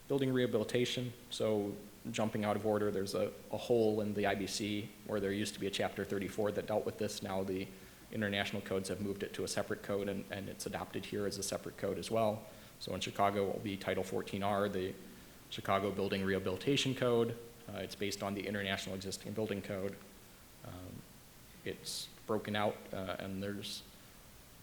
Building rehabilitation, so jumping out of order, there's a hole in the IBC where there used to be a Chapter 34 that dealt with this. Now the international codes have moved it to a separate code, and it's adopted here as a separate code as well. So in Chicago, it will be Title 14R, the Chicago Building Rehabilitation Code. It's based on the International Existing Building Code. It's broken out, and there's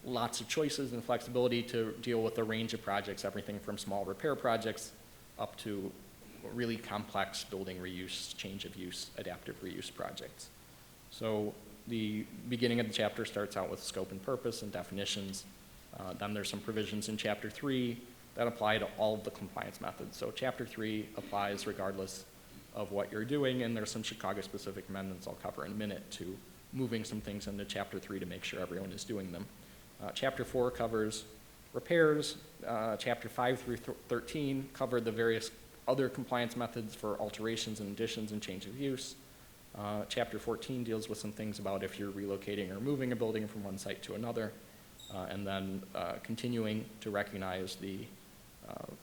lots of choices and flexibility to deal with a range of projects, everything from small repair projects up to really complex building reuse, change of use, adaptive reuse projects. So the beginning of the chapter starts out with scope and purpose and definitions. Then there's some provisions in Chapter 3 that apply to all of the compliance methods. So Chapter 3 applies regardless of what you're doing, and there's some Chicago-specific amendments I'll cover in a minute to moving some things into Chapter 3 to make sure everyone is doing them. Chapter 4 covers repairs. Chapter 5 through 13 cover the various other compliance methods for alterations and additions and change of use. Chapter 14 deals with some things about if you're relocating or moving a building from one site to another, and then continuing to recognize the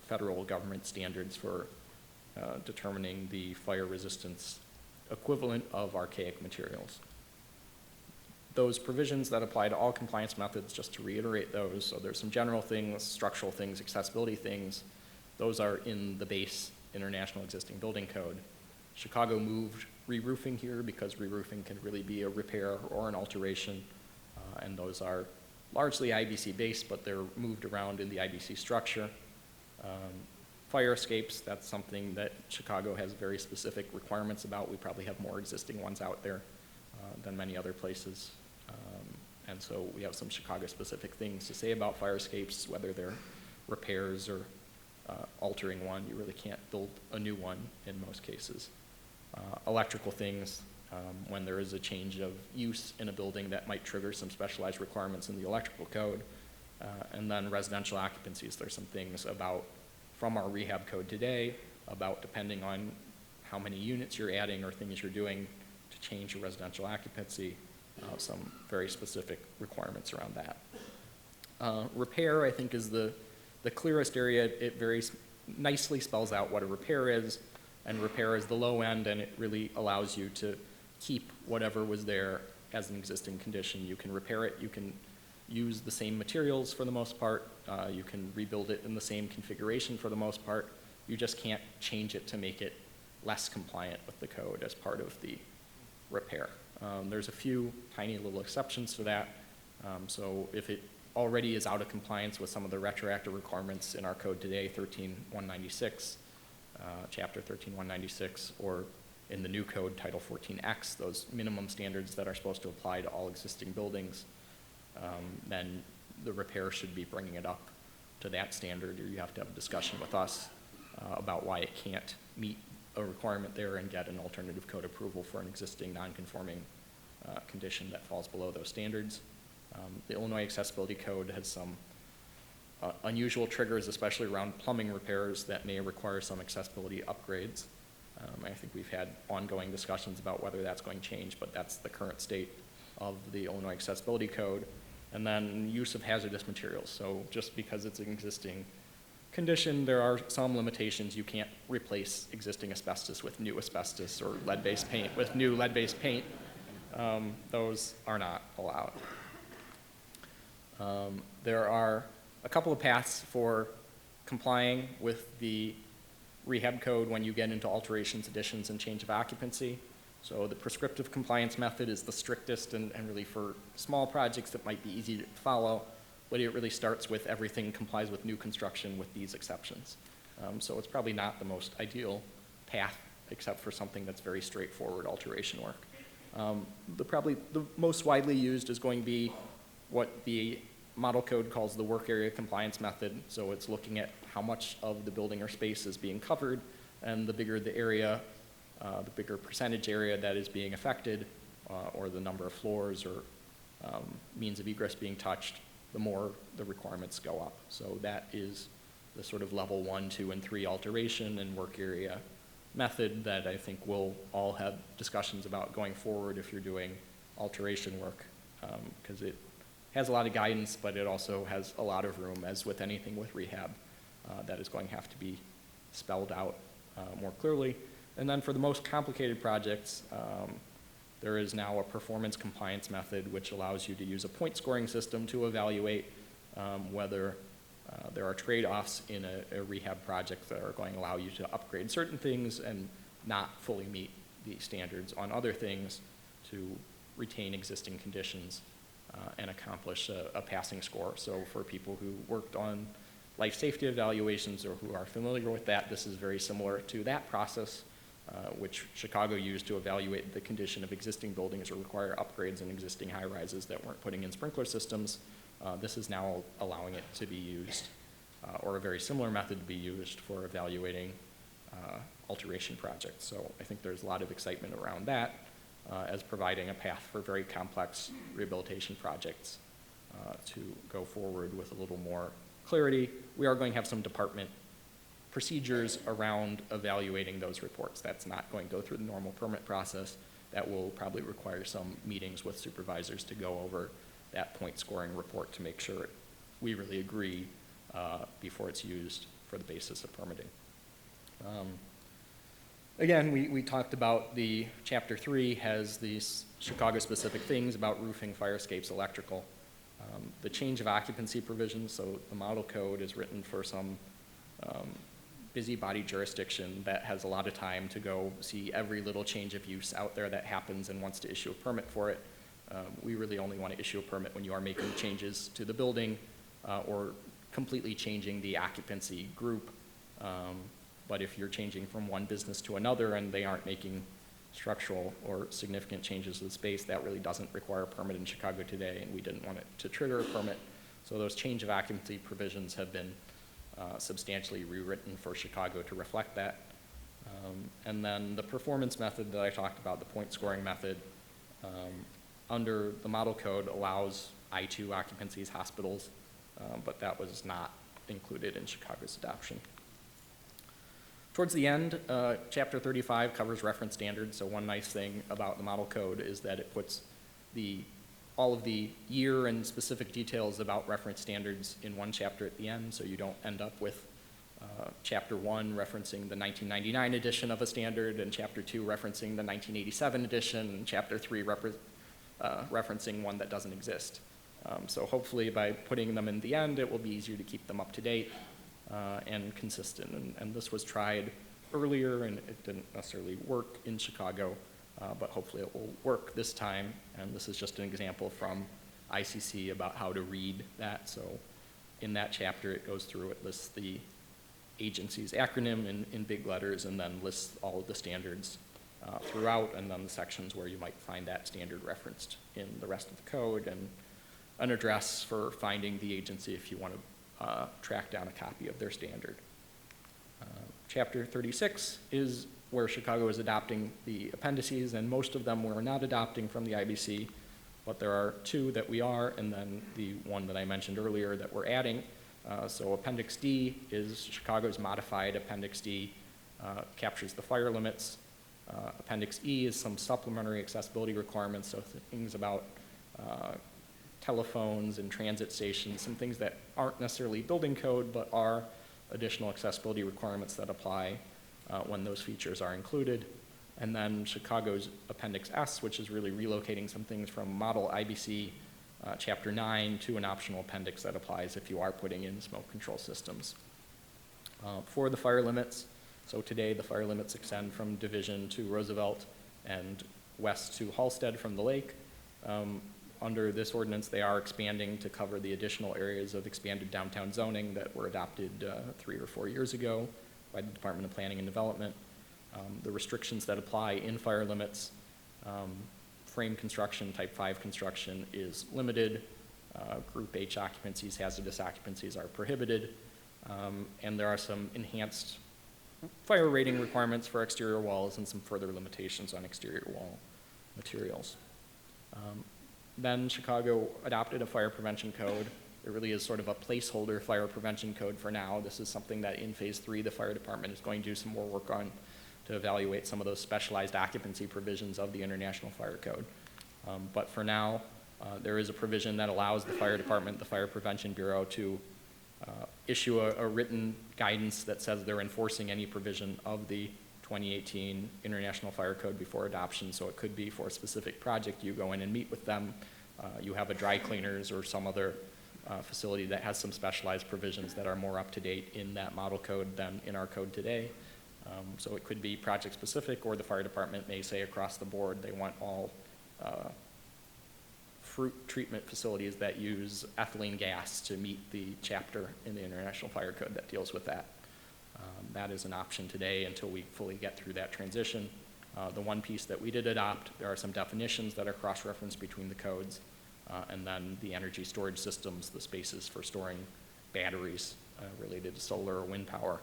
federal government standards for determining the fire resistance equivalent of archaic materials. Those provisions that apply to all compliance methods, just to reiterate those, so there's some general things, structural things, accessibility things. Those are in the base International Existing Building Code. Chicago moved re-roofing here because re-roofing can really be a repair or an alteration, and those are largely IBC based, but they're moved around in the IBC structure. Fire escapes, that's something that Chicago has very specific requirements about. We probably have more existing ones out there than many other places. And so we have some Chicago-specific things to say about fire escapes, whether they're repairs or altering one. You really can't build a new one in most cases. Electrical things, when there is a change of use in a building that might trigger some specialized requirements in the electrical code. And then residential occupancies, there's some things about from our rehab code today about depending on how many units you're adding or things you're doing to change your residential occupancy, some very specific requirements around that. Repair, I think, is the clearest area. It very nicely spells out what a repair is, and repair is the low end, and it really allows you to keep whatever was there as an existing condition. You can repair it, you can use the same materials for the most part, you can rebuild it in the same configuration for the most part. You just can't change it to make it less compliant with the code as part of the repair. There's a few tiny little exceptions to that. So if it already is out of compliance with some of the retroactive requirements in our code today, 13196, chapter 13196, or in the new code, Title 14X, those minimum standards that are supposed to apply to all existing buildings, then the repair should be bringing it up to that standard, or you have to have a discussion with us about why it can't meet a requirement there and get an alternative code approval for an existing non-conforming condition that falls below those standards. The Illinois Accessibility Code has some unusual triggers, especially around plumbing repairs that may require some accessibility upgrades. I think we've had ongoing discussions about whether that's going to change, but that's the current state of the Illinois Accessibility Code. And then use of hazardous materials. So just because it's an existing condition, there are some limitations. You can't replace existing asbestos with new asbestos or lead-based paint with new lead-based paint. Those are not allowed. There are a couple of paths for complying with the rehab code when you get into alterations, additions, and change of occupancy. So the prescriptive compliance method is the strictest and really for small projects that might be easy to follow, but it really starts with everything complies with new construction with these exceptions. So it's probably not the most ideal path except for something that's very straightforward alteration work. Probably the most widely used is going to be what the model code calls the work area compliance method. So it's looking at how much of the building or space is being covered, and the bigger the area, the bigger percentage area that is being affected, or the number of floors or means of egress being touched, the more the requirements go up. So that is the sort of level 1, 2, and 3 alteration and work area method that I think we'll all have discussions about going forward if you're doing alteration work, because it has a lot of guidance, but it also has a lot of room, as with anything with rehab, that is going to have to be spelled out more clearly. And then for the most complicated projects, there is now a performance compliance method which allows you to use a point scoring system to evaluate whether there are trade-offs in a rehab project that are going to allow you to upgrade certain things and not fully meet the standards on other things to retain existing conditions and accomplish a passing score. So for people who worked on life safety evaluations or who are familiar with that, this is very similar to that process, which Chicago used to evaluate the condition of existing buildings or require upgrades in existing high-rises that weren't putting in sprinkler systems. This is now allowing it to be used, or a very similar method to be used for evaluating alteration projects. So I think there's a lot of excitement around that as providing a path for very complex rehabilitation projects to go forward with a little more clarity. We are going to have some department procedures around evaluating those reports. That's not going to go through the normal permit process. That will probably require some meetings with supervisors to go over that point scoring report to make sure we really agree before it's used for the basis of permitting. Again, we talked about the chapter 3 has these Chicago-specific things about roofing, fire escapes, electrical. The change of occupancy provisions, so the model code is written for some busybody jurisdiction that has a lot of time to go see every little change of use out there that happens and wants to issue a permit for it. We really only want to issue a permit when you are making changes to the building or completely changing the occupancy group. But if you're changing from one business to another and they aren't making structural or significant changes to the space, that really doesn't require a permit in Chicago today, and we didn't want it to trigger a permit. So those change of occupancy provisions have been substantially rewritten for Chicago to reflect that. And then the performance method that I talked about, the point scoring method, under the model code allows I2 occupancies, hospitals, but that was not included in Chicago's adoption. Towards the end, Chapter 35 covers reference standards. So one nice thing about the model code is that it puts all of the year and specific details about reference standards in one chapter at the end, so you don't end up with Chapter 1 referencing the 1999 edition of a standard, and Chapter 2 referencing the 1987 edition, and Chapter 3 referencing one that doesn't exist. So hopefully by putting them in the end, it will be easier to keep them up to date and consistent. And this was tried earlier, and it didn't necessarily work in Chicago, but hopefully it will work this time. And this is just an example from ICC about how to read that. So in that chapter, it goes through, it lists the agency's acronym in big letters, and then lists all of the standards throughout, and then the sections where you might find that standard referenced in the rest of the code, and an address for finding the agency if you want to track down a copy of their standard. Chapter 36 is where Chicago is adopting the appendices, and most of them we're not adopting from the IBC, but there are two that we are, and then the one that I mentioned earlier that we're adding. So Appendix D is Chicago's modified. Appendix D captures the fire limits. Appendix E is some supplementary accessibility requirements, so things about telephones and transit stations, some things that aren't necessarily building code, but are additional accessibility requirements that apply when those features are included. And then Chicago's Appendix S, which is really relocating some things from Model IBC Chapter 9 to an optional appendix that applies if you are putting in smoke control systems. For the fire limits, so today the fire limits extend from Division to Roosevelt and west to Halstead from the lake. Under this ordinance, they are expanding to cover the additional areas of expanded downtown zoning that were adopted 3 or 4 years ago by the Department of Planning and Development. The restrictions that apply in fire limits, frame construction, type 5 construction is limited. Group H occupancies, hazardous occupancies are prohibited. And there are some enhanced fire rating requirements for exterior walls and some further limitations on exterior wall materials. Then Chicago adopted a fire prevention code. It really is sort of a placeholder fire prevention code for now. This is something that in phase 3, the fire department is going to do some more work on to evaluate some of those specialized occupancy provisions of the International Fire Code. But for now, there is a provision that allows the fire department, the Fire Prevention Bureau, to issue a written guidance that says they're enforcing any provision of the 2018 International Fire Code before adoption. So it could be for a specific project, you go in and meet with them, you have a dry cleaners or some other facility that has some specialized provisions that are more up to date in that model code than in our code today. So it could be project specific, or the fire department may say across the board they want all fruit treatment facilities that use ethylene gas to meet the chapter in the International Fire Code that deals with that. That is an option today until we fully get through that transition. The one piece that we did adopt, there are some definitions that are cross-referenced between the codes, and then the energy storage systems, the spaces for storing batteries related to solar or wind power,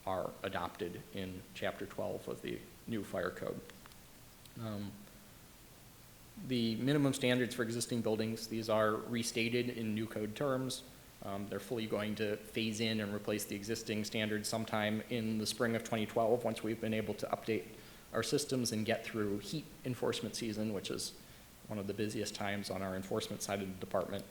are adopted in Chapter 12 of the new fire code. The minimum standards for existing buildings, these are restated in new code terms. They're fully going to phase in and replace the existing standards sometime in the spring of 2012, once we've been able to update our systems and get through heat enforcement season, which is one of the busiest times on our enforcement side of the department.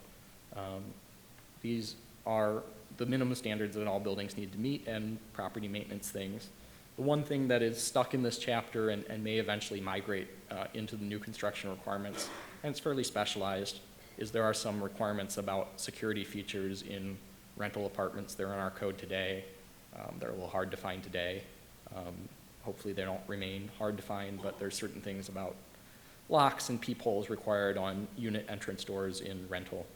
These are the minimum standards that all buildings need to meet, and property maintenance things. The one thing that is stuck in this chapter and may eventually migrate into the new construction requirements, and it's fairly specialized, is there are some requirements about security features in rental apartments. They're in our code today. They're a little hard to find today. Hopefully they don't remain hard to find, but there's certain things about locks and peepholes required on unit entrance doors in rental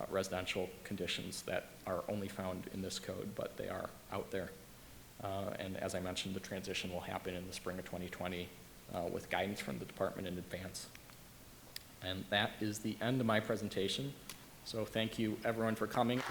residential conditions that are only found in this code, but they are out there. And as I mentioned, the transition will happen in the spring of 2020 with guidance from the department in advance. And that is the end of my presentation. So thank you everyone for coming.